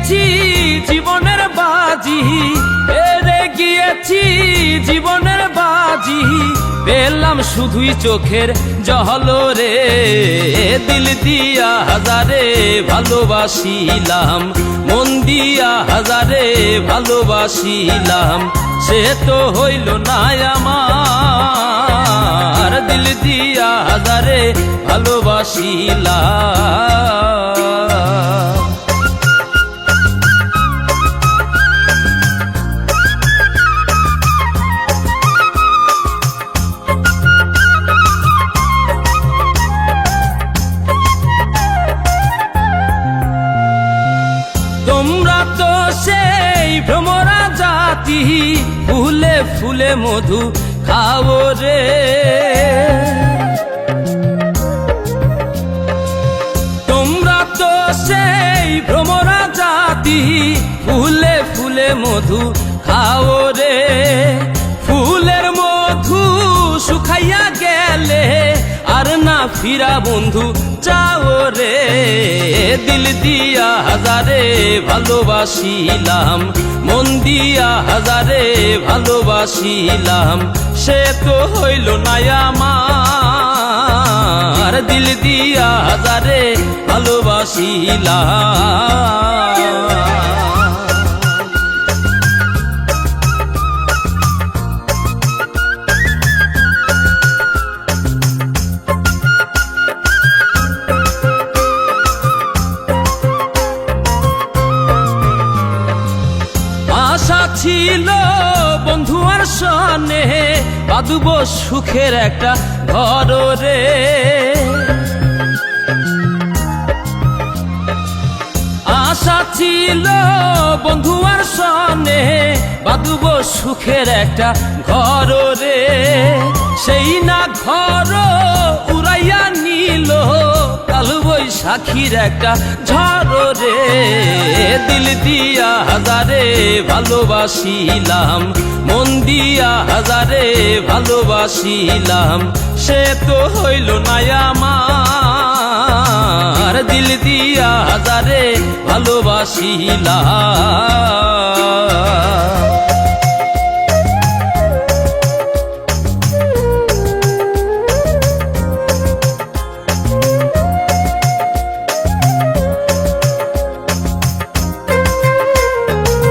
গিয়েছি জীবনের বাজি, হেরে গিয়েছি জীবনের বাজি, পেলাম শুধুই চোখের জল রে। দিল দিয়া হাজারে ভালোবাসিলাম, মন দিয়া হাজারে ভালোবাসিলাম, সে তো হইল না আমার। দিল দিয়া হাজারে ভালোবাসিলাম। তোমরা তো সেই ভ্রমরা জাতি, ফুলে ফুলে মধু খাও রে। তোমরা তো সেই ভ্রমরা জাতি, ফুলে ফুলে মধু খাও রে। ফুলের মধু শুকাইয়া গেলে আর না ফিরা বন্ধু চাও রে। দিল দিয়া হাজারে ভালোবাসিলাম, মন দিয়া হাজারে ভালোবাসিলাম, সে তো হইল না আমার। দিল দিয়া হাজারে ভালোবাসিলাম। আশা ছিল বন্ধু আর সনে বাঁধব সুখের একটা ঘর রে। আশা ছিল বন্ধু আর সনে বাঁধব সুখের একটা ঘর রে। সেই না ঘর উড়াইয়া নিল কাল বৈশাখীর একটা ঝড় রে। দিল দিয়া হাজারে ভালোবাসিলাম, মন দিয়া হাজারে ভালোবাসিলাম, সে তো হইল না আমার। দিল দিয়া হাজারে ভালোবাসিলাম।